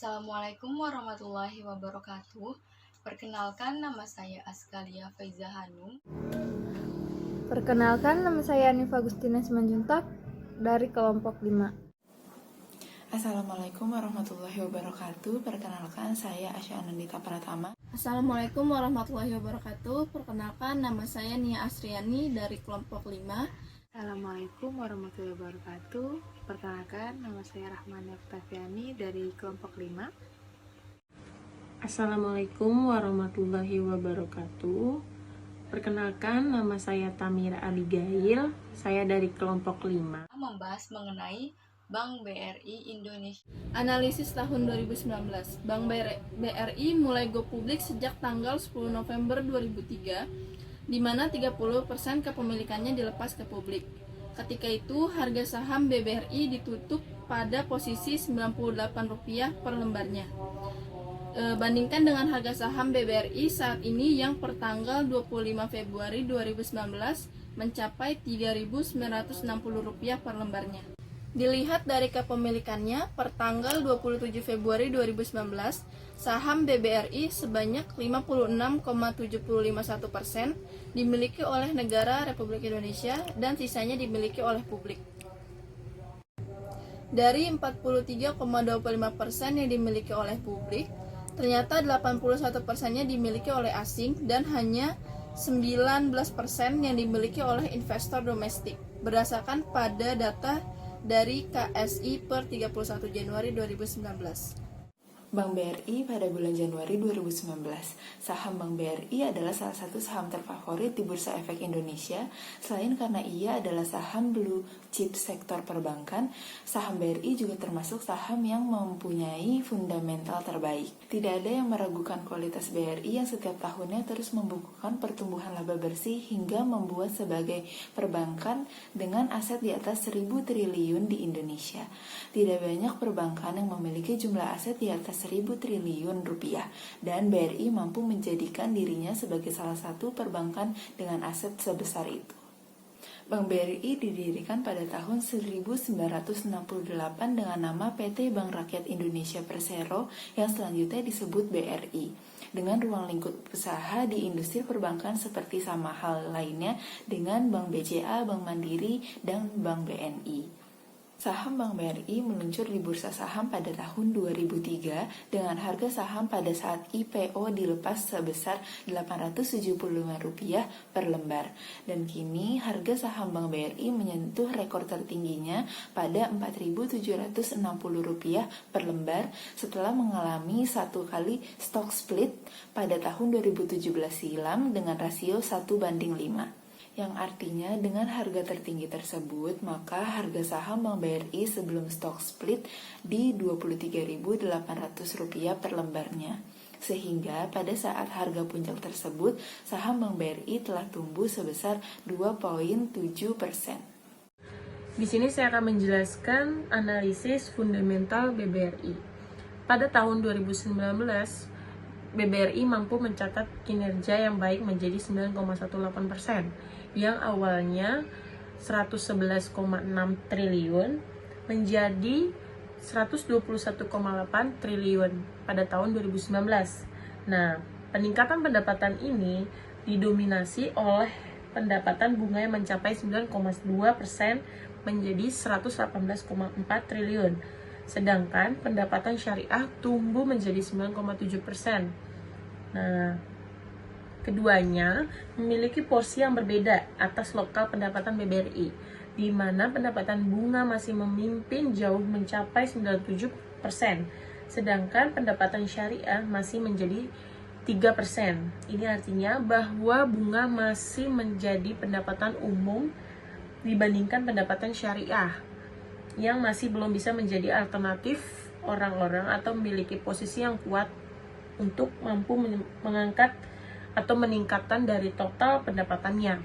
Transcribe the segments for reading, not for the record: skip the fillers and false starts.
Assalamualaikum warahmatullahi wabarakatuh. Perkenalkan, nama saya Askalia Faiza Hanum. Perkenalkan, nama saya Anifa Agustina Simanjuntak dari kelompok 5. Assalamualaikum warahmatullahi wabarakatuh. Perkenalkan, saya Asya Anandita Pratama. Assalamualaikum warahmatullahi wabarakatuh. Perkenalkan, nama saya Nia Asriani dari kelompok 5. Assalamualaikum warahmatullahi wabarakatuh. Perkenalkan, nama saya Rahmani Oktaviani dari kelompok 5. Assalamualaikum warahmatullahi wabarakatuh. Perkenalkan, nama saya Tamira Abigail. Saya dari kelompok 5. Membahas mengenai Bank BRI Indonesia. Analisis tahun 2019. Bank BRI mulai go publik sejak tanggal 10 November 2003, di mana 30% kepemilikannya dilepas ke publik. Ketika itu, harga saham BBRI ditutup pada posisi Rp98 per lembarnya. Bandingkan dengan harga saham BBRI saat ini yang per tanggal 25 Februari 2019 mencapai Rp3.960 per lembarnya. Dilihat dari kepemilikannya, per tanggal 27 Februari 2019, saham BBRI sebanyak 56,751% dimiliki oleh negara Republik Indonesia dan sisanya dimiliki oleh publik. Dari 43,25% yang dimiliki oleh publik, ternyata 81%-nya dimiliki oleh asing dan hanya 19% yang dimiliki oleh investor domestik, berdasarkan pada data dari KSI per 31 Januari 2019. Bank BRI pada bulan Januari 2019. Saham Bank BRI adalah salah satu saham terfavorit di Bursa Efek Indonesia. Selain karena ia adalah saham blue chip sektor perbankan, saham BRI juga termasuk saham yang mempunyai fundamental terbaik. Tidak ada yang meragukan kualitas BRI yang setiap tahunnya terus membukukan pertumbuhan laba bersih hingga membuat sebagai perbankan dengan aset di atas 1.000 triliun di Indonesia. Tidak banyak perbankan yang memiliki jumlah aset di atas 1.000 triliun rupiah, dan BRI mampu menjadikan dirinya sebagai salah satu perbankan dengan aset sebesar itu. Bank BRI didirikan pada tahun 1968 dengan nama PT Bank Rakyat Indonesia Persero yang selanjutnya disebut BRI, dengan ruang lingkup usaha di industri perbankan seperti sama hal lainnya dengan Bank BCA, Bank Mandiri, dan Bank BNI. Saham Bank BRI meluncur di bursa saham pada tahun 2003 dengan harga saham pada saat IPO dilepas sebesar Rp875 per lembar. Dan kini harga saham Bank BRI menyentuh rekor tertingginya pada Rp4.760 per lembar setelah mengalami satu kali stock split pada tahun 2017 silam dengan rasio 1:5. Yang artinya dengan harga tertinggi tersebut, maka harga saham Bank BRI sebelum stock split di Rp23.800 per lembarnya. Sehingga pada saat harga puncak tersebut, saham Bank BRI telah tumbuh sebesar 2,7%. Di sini saya akan menjelaskan analisis fundamental BBRI. Pada tahun 2019, BBRI mampu mencatat kinerja yang baik menjadi 9,18%, yang awalnya 111,6 triliun menjadi 121,8 triliun pada tahun 2019. Nah, peningkatan pendapatan ini didominasi oleh pendapatan bunga yang mencapai 9,2% menjadi 118,4 triliun. Sedangkan pendapatan syariah tumbuh menjadi 9,7%. Nah, keduanya memiliki porsi yang berbeda atas lokal pendapatan BBRI, di mana pendapatan bunga masih memimpin jauh mencapai 97%, sedangkan pendapatan syariah masih menjadi 3%. Ini artinya bahwa bunga masih menjadi pendapatan umum dibandingkan pendapatan syariah, yang masih belum bisa menjadi alternatif orang-orang atau memiliki posisi yang kuat untuk mampu mengangkat atau meningkatkan dari total pendapatannya.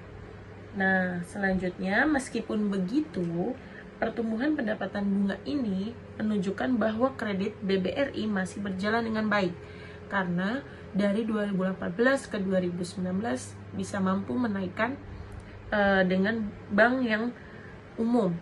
Nah, selanjutnya meskipun begitu, pertumbuhan pendapatan bunga ini menunjukkan bahwa kredit BBRI masih berjalan dengan baik, karena dari 2018 ke 2019 bisa mampu menaikkan dengan bank yang umum,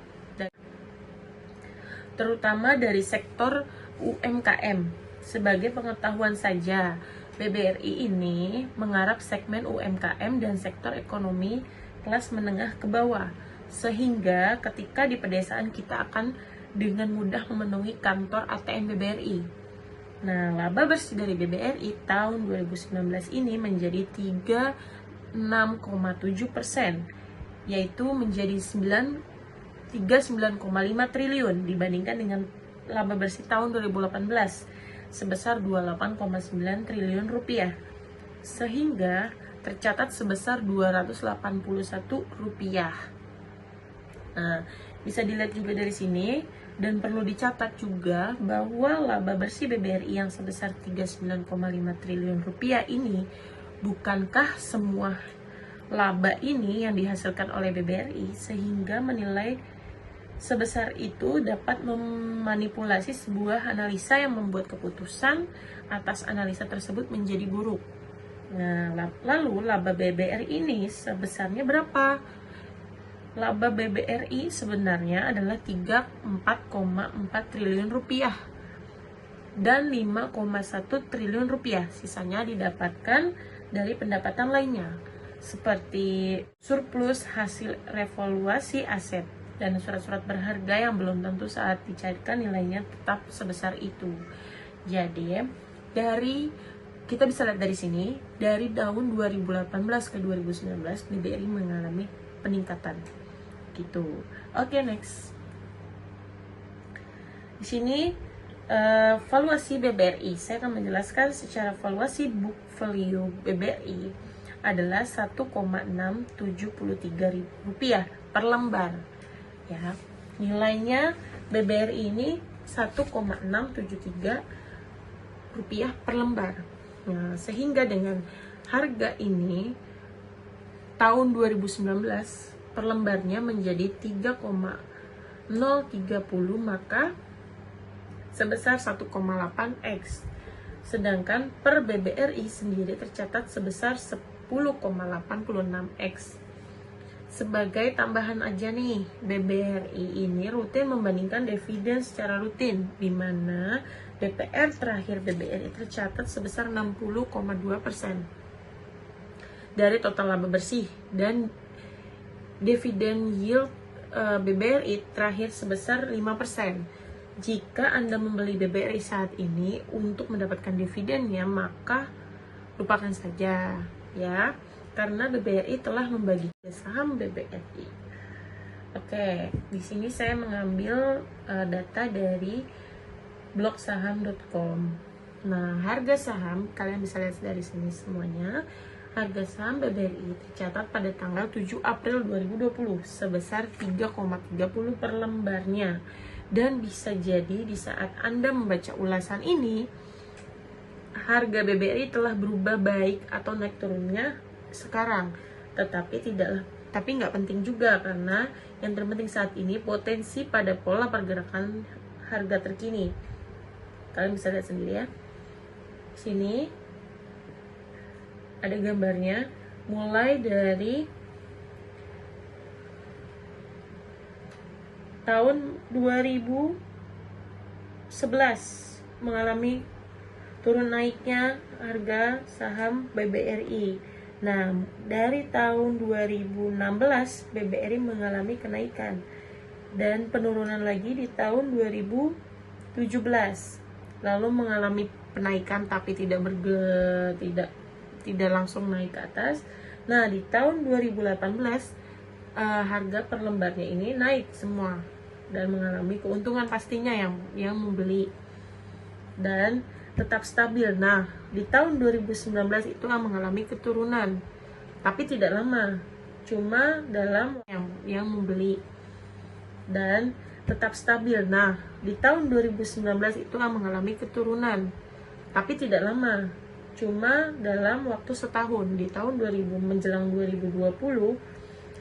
terutama dari sektor UMKM. Sebagai pengetahuan saja, BBRI ini menggarap segmen UMKM dan sektor ekonomi kelas menengah ke bawah, sehingga ketika di pedesaan kita akan dengan mudah memenuhi kantor ATM BBRI. Nah, laba bersih dari BBRI tahun 2019 ini menjadi 36,7%, yaitu menjadi 39,5 triliun dibandingkan dengan laba bersih tahun 2018 sebesar 28,9 triliun rupiah, sehingga tercatat sebesar 281 rupiah. Nah, bisa dilihat juga dari sini, dan perlu dicatat juga bahwa laba bersih BBRI yang sebesar 39,5 triliun rupiah ini, bukankah semua laba ini yang dihasilkan oleh BBRI, sehingga menilai sebesar itu dapat memanipulasi sebuah analisa yang membuat keputusan atas analisa tersebut menjadi buruk. Nah, lalu laba BBRI ini sebesarnya berapa? Laba BBRI sebenarnya adalah 34,4 triliun rupiah dan 5,1 triliun rupiah. Sisanya didapatkan dari pendapatan lainnya, seperti surplus hasil revaluasi aset dan surat-surat berharga yang belum tentu saat dicairkan nilainya tetap sebesar itu. Jadi, kita bisa lihat dari sini, dari tahun 2018 ke 2019 BBRI mengalami peningkatan. Gitu. Oke, next. Di sini valuasi BBRI. Saya akan menjelaskan secara valuasi book value BBRI adalah 1,673 rupiah per lembar. Ya, nilainya BBRI ini 1,673 rupiah per lembar. Nah, sehingga dengan harga ini tahun 2019 per lembarnya menjadi 3,030, maka sebesar 1,8x. Sedangkan per BBRI sendiri tercatat sebesar 10,86x. Sebagai tambahan aja nih, BBRI ini rutin membandingkan dividen secara rutin, di mana DPR terakhir BBRI tercatat sebesar 60,2% dari total laba bersih, dan dividen yield BBRI terakhir sebesar 5%. Jika Anda membeli BBRI saat ini untuk mendapatkan dividennya, maka lupakan saja ya, karena BBRI telah membagi saham BBRI. Oke, di sini saya mengambil data dari blogsaham.com. Nah, harga saham kalian bisa lihat dari sini semuanya. Harga saham BBRI tercatat pada tanggal 7 April 2020 sebesar 3,30 per lembarnya. Dan bisa jadi di saat Anda membaca ulasan ini, harga BBRI telah berubah baik atau naik turunnya sekarang, tapi nggak penting juga, karena yang terpenting saat ini potensi pada pola pergerakan harga terkini. Kalian bisa lihat sendiri ya. Sini ada gambarnya, mulai dari tahun 2011 mengalami turun naiknya harga saham BBRI. Nah, dari tahun 2016 BBRI mengalami kenaikan dan penurunan lagi di tahun 2017. Lalu mengalami penaikan tapi tidak langsung naik ke atas. Nah, di tahun 2018 harga per lembarnya ini naik semua dan mengalami keuntungan pastinya yang membeli, dan tetap stabil. Nah, di tahun 2019 itu mengalami keturunan, tapi tidak lama, cuma dalam yang membeli, dan tetap stabil. Nah, di tahun 2019 itu mengalami keturunan, tapi tidak lama, cuma dalam waktu setahun. Di tahun 2000 menjelang 2020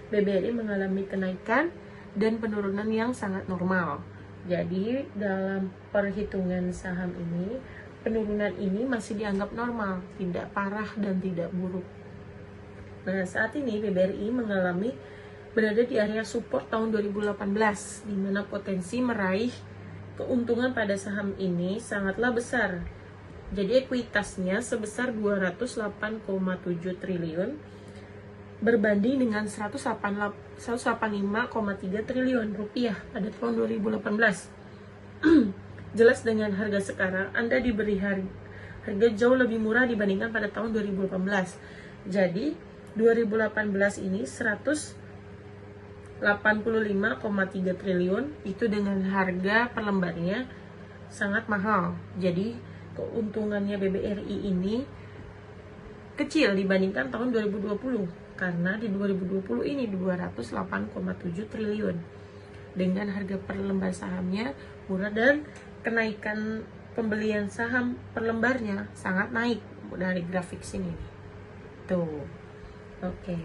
BBRI mengalami kenaikan dan penurunan yang sangat normal. Jadi dalam perhitungan saham ini, penurunan ini masih dianggap normal, tidak parah dan tidak buruk. Nah, saat ini BBRI berada di area support tahun 2018, di mana potensi meraih keuntungan pada saham ini sangatlah besar. Jadi ekuitasnya sebesar 208,7 triliun berbanding dengan 185,3 triliun rupiah pada tahun 2018. Jelas dengan harga sekarang Anda diberi harga jauh lebih murah dibandingkan pada tahun 2018. Jadi 2018 ini 185,3 triliun itu dengan harga per lembarnya sangat mahal. Jadi keuntungannya BBRI ini kecil dibandingkan tahun 2020 karena di 2020 ini 208,7 triliun dengan harga per lembar sahamnya murah dan kenaikan pembelian saham per lembarnya sangat naik dari grafik sini. Tuh. Oke.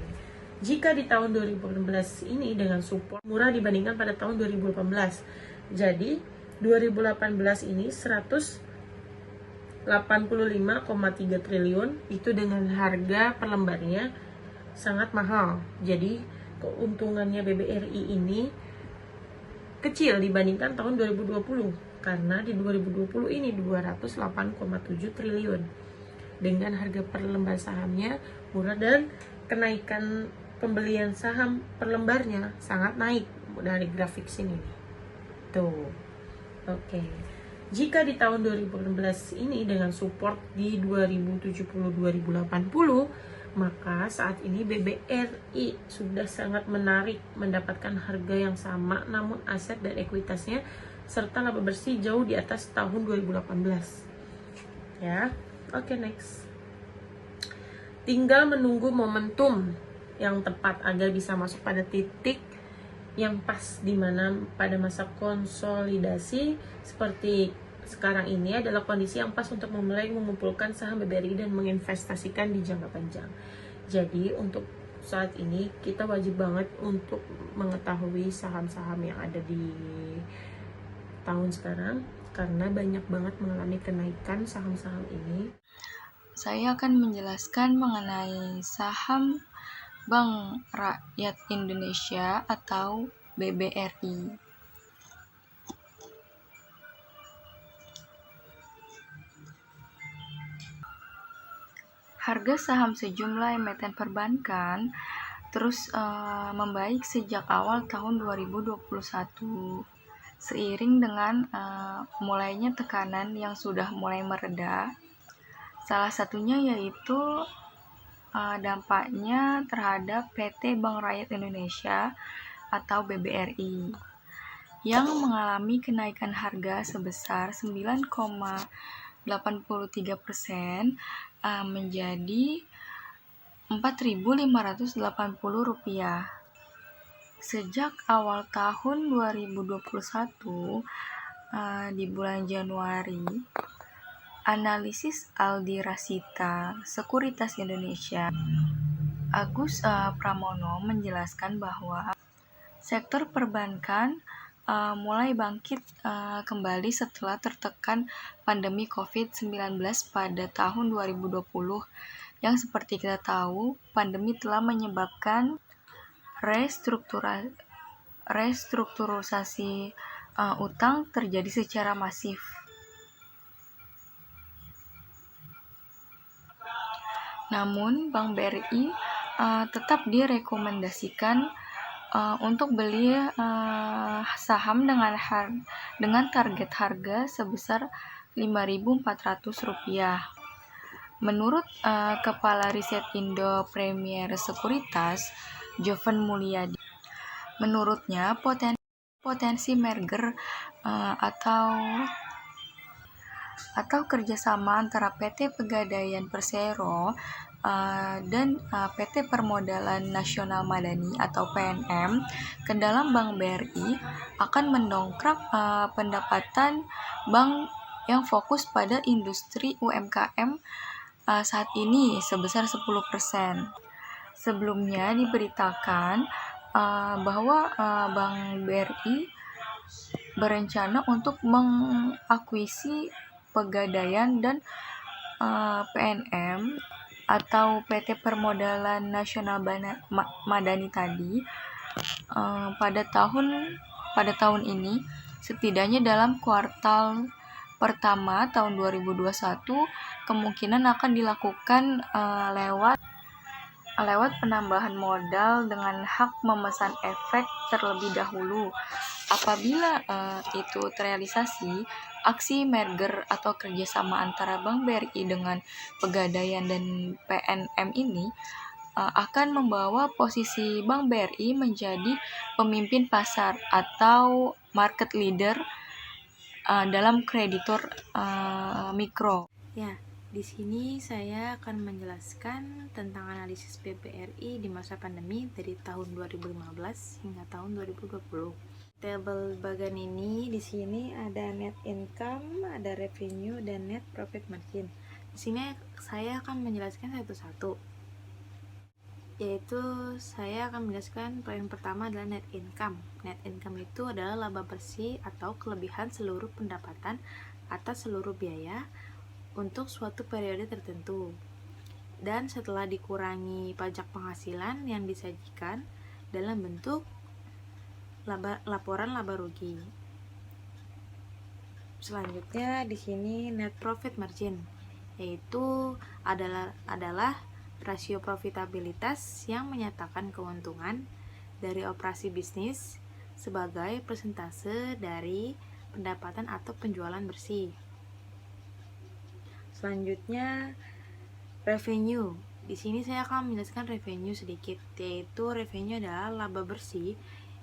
Jika di tahun 2018 ini dengan support murah dibandingkan pada tahun 2018. Jadi 2018 ini 185,3 triliun itu dengan harga per lembarnya sangat mahal. Jadi keuntungannya BBRI ini kecil dibandingkan tahun 2020 karena di 2020 ini 208,7 triliun dengan harga per lembar sahamnya murah dan kenaikan pembelian saham per lembarnya sangat naik dari grafik sini. Tuh. Oke. Jika di tahun 2016 ini dengan support di 2070-2080, maka saat ini BBRI sudah sangat menarik mendapatkan harga yang sama namun aset dan ekuitasnya serta laba bersih jauh di atas tahun 2018. Ya. Oke, next. Tinggal menunggu momentum yang tepat agar bisa masuk pada titik yang pas di mana pada masa konsolidasi seperti sekarang ini adalah kondisi yang pas untuk memulai mengumpulkan saham BBRI dan menginvestasikan di jangka panjang. Jadi untuk saat ini kita wajib banget untuk mengetahui saham-saham yang ada di tahun sekarang karena banyak banget mengalami kenaikan saham-saham ini. Saya akan menjelaskan mengenai saham Bank Rakyat Indonesia atau BBRI. Harga saham sejumlah emiten perbankan terus membaik sejak awal tahun 2021 seiring dengan mulainya tekanan yang sudah mulai mereda. Salah satunya yaitu dampaknya terhadap PT Bank Rakyat Indonesia atau BBRI yang mengalami kenaikan harga sebesar 9,83% menjadi Rp4.580. Sejak awal tahun 2021 di bulan Januari, analisis Aldi Rasita Sekuritas Indonesia Agus Pramono menjelaskan bahwa sektor perbankan mulai bangkit kembali setelah tertekan pandemi COVID-19 pada tahun 2020 yang seperti kita tahu pandemi telah menyebabkan restrukturisasi utang terjadi secara masif. Namun Bank BRI tetap direkomendasikan untuk beli saham dengan target harga sebesar Rp5.400. Menurut Kepala Riset Indo Premier Sekuritas, Joven Mulyadi, menurutnya potensi merger atau kerjasama antara PT Pegadaian Persero dan PT Permodalan Nasional Madani atau PNM ke dalam Bank BRI akan mendongkrak pendapatan bank yang fokus pada industri UMKM saat ini sebesar 10%. Sebelumnya diberitakan bahwa Bank BRI berencana untuk mengakuisisi Pegadaian dan PNM atau PT Permodalan Nasional Madani tadi pada tahun ini setidaknya dalam kuartal pertama tahun 2021 kemungkinan akan dilakukan lewat penambahan modal dengan hak memesan efek terlebih dahulu. Apabila itu terrealisasi, aksi merger atau kerjasama antara Bank BRI dengan Pegadaian dan PNM ini akan membawa posisi Bank BRI menjadi pemimpin pasar atau market leader dalam kreditur mikro. Ya, di sini saya akan menjelaskan tentang analisis BBRI di masa pandemi dari tahun 2015 hingga tahun 2020. Tabel bagian ini di sini ada net income, ada revenue dan net profit margin. Di sini saya akan menjelaskan satu-satu. Yaitu saya akan menjelaskan poin pertama adalah net income. Net income itu adalah laba bersih atau kelebihan seluruh pendapatan atas seluruh biaya untuk suatu periode tertentu. Dan setelah dikurangi pajak penghasilan yang disajikan dalam bentuk laporan laba rugi. Selanjutnya di sini net profit margin, yaitu adalah rasio profitabilitas yang menyatakan keuntungan dari operasi bisnis sebagai persentase dari pendapatan atau penjualan bersih. Selanjutnya revenue. Di sini saya akan menjelaskan revenue sedikit, yaitu revenue adalah laba bersih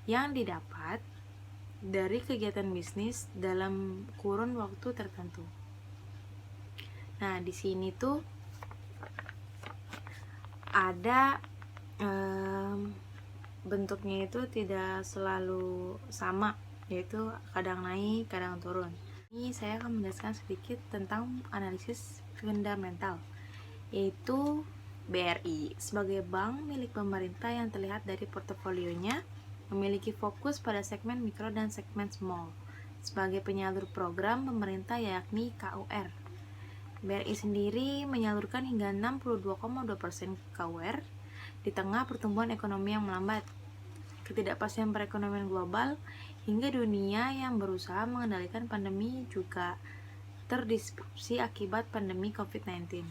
yang didapat dari kegiatan bisnis dalam kurun waktu tertentu. Nah, di sini tuh ada bentuknya itu tidak selalu sama, yaitu kadang naik, kadang turun. Ini saya akan menjelaskan sedikit tentang analisis fundamental, yaitu BRI sebagai bank milik pemerintah yang terlihat dari portofolionya memiliki fokus pada segmen mikro dan segmen small sebagai penyalur program pemerintah yakni KUR. BRI sendiri menyalurkan hingga 62,2% KUR di tengah pertumbuhan ekonomi yang melambat, ketidakpastian perekonomian global, hingga dunia yang berusaha mengendalikan pandemi juga terdisrupsi akibat pandemi COVID-19.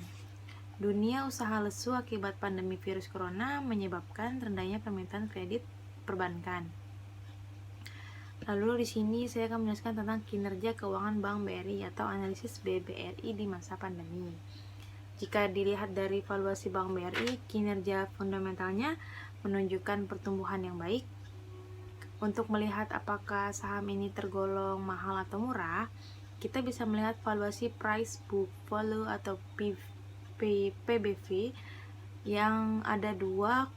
Dunia usaha lesu akibat pandemi virus corona menyebabkan rendahnya permintaan kredit perbankan. Lalu di sini saya akan menjelaskan tentang kinerja keuangan Bank BRI atau analisis BBRI di masa pandemi. Jika dilihat dari valuasi Bank BRI, kinerja fundamentalnya menunjukkan pertumbuhan yang baik. Untuk melihat apakah saham ini tergolong mahal atau murah, kita bisa melihat valuasi price book value atau PBV yang ada 2,1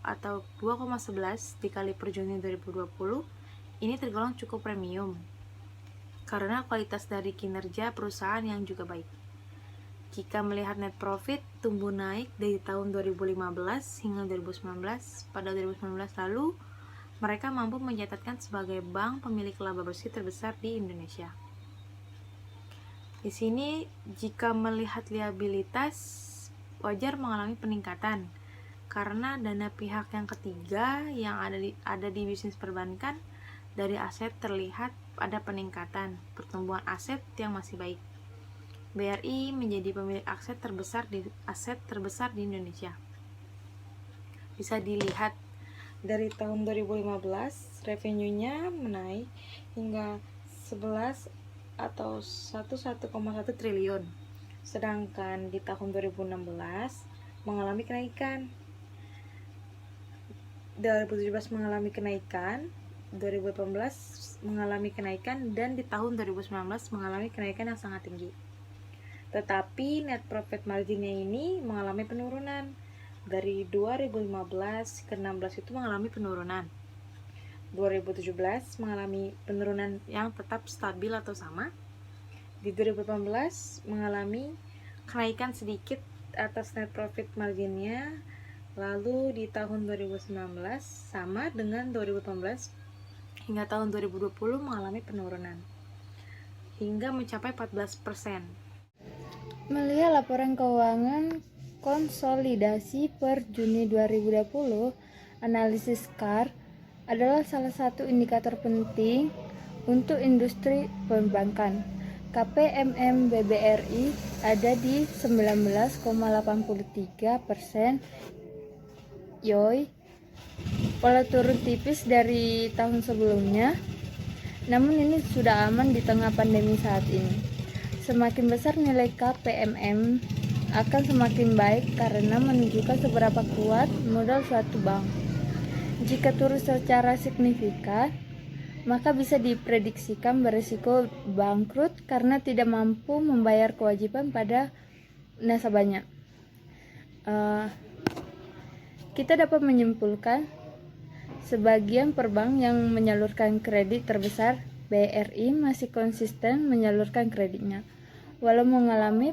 atau 2,11 dikali per Juni 2020. Ini tergolong cukup premium karena kualitas dari kinerja perusahaan yang juga baik. Jika melihat net profit tumbuh naik dari tahun 2015 hingga 2019, pada 2019 lalu mereka mampu mencatatkan sebagai bank pemilik laba bersih terbesar di Indonesia. Di sini jika melihat liabilitas wajar mengalami peningkatan karena dana pihak yang ketiga yang ada di bisnis perbankan. Dari aset terlihat ada peningkatan pertumbuhan aset yang masih baik. BRI menjadi pemilik aset terbesar di Indonesia. Bisa dilihat dari tahun 2015 revenue-nya menaik hingga 11 atau 11,1 triliun. Sedangkan di tahun 2016 mengalami kenaikan. 2017 mengalami kenaikan, 2018 mengalami kenaikan, dan di tahun 2019 mengalami kenaikan yang sangat tinggi. Tetapi net profit marginnya ini mengalami penurunan. Dari 2015 ke 16 itu mengalami penurunan. 2017 mengalami penurunan yang tetap stabil atau sama. Di 2018 mengalami kenaikan sedikit atas net profit marginnya. Lalu di tahun 2019 sama dengan 2018 hingga tahun 2020 mengalami penurunan hingga mencapai 14%. Melihat laporan keuangan konsolidasi per Juni 2020, analisis CAR adalah salah satu indikator penting untuk industri perbankan. KPMM BBRI ada di 19,83%, yoi, walau turun tipis dari tahun sebelumnya, namun ini sudah aman di tengah pandemi saat ini. Semakin besar nilai KPMM akan semakin baik karena menunjukkan seberapa kuat modal suatu bank. Jika turun secara signifikan, maka bisa diprediksikan berisiko bangkrut karena tidak mampu membayar kewajiban pada nasabahnya. Kita dapat menyimpulkan sebagian perbank yang menyalurkan kredit terbesar, BRI masih konsisten menyalurkan kreditnya, walau mengalami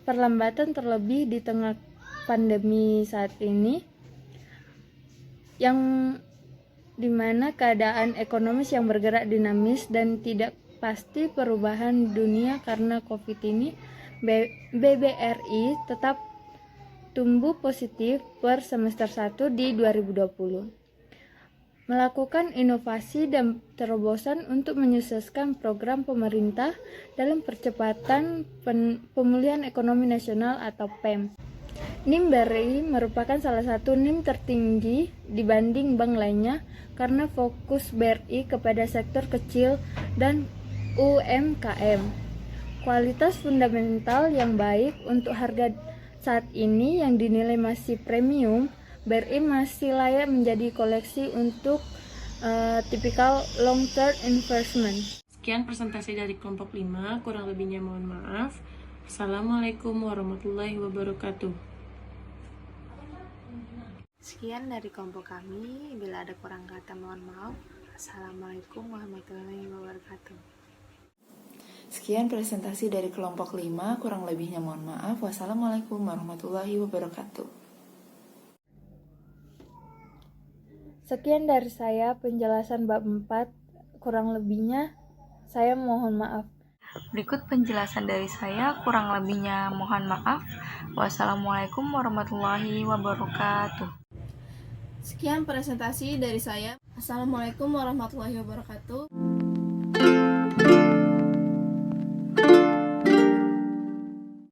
perlambatan terlebih di tengah pandemi saat ini, yang dimana keadaan ekonomis yang bergerak dinamis dan tidak pasti perubahan dunia karena COVID ini, BBRI tetap tumbuh positif per semester 1 di 2020. Melakukan inovasi dan terobosan untuk menyukseskan program pemerintah dalam percepatan pemulihan ekonomi nasional atau PEM. NIM BRI merupakan salah satu NIM tertinggi dibanding bank lainnya karena fokus BRI kepada sektor kecil dan UMKM. Kualitas fundamental yang baik untuk harga saat ini yang dinilai masih premium, BRI masih layak menjadi koleksi untuk tipikal long-term investment. Sekian presentasi dari kelompok 5, kurang lebihnya mohon maaf. Assalamualaikum warahmatullahi wabarakatuh. Sekian dari kelompok kami, bila ada kurang kata mohon maaf. Assalamualaikum warahmatullahi wabarakatuh. Sekian presentasi dari kelompok 5, kurang lebihnya mohon maaf. Wassalamualaikum warahmatullahi wabarakatuh. Sekian dari saya penjelasan bab 4, kurang lebihnya saya mohon maaf. Berikut penjelasan dari saya, kurang lebihnya mohon maaf. Wassalamualaikum warahmatullahi wabarakatuh. Sekian presentasi dari saya. Assalamualaikum warahmatullahi wabarakatuh.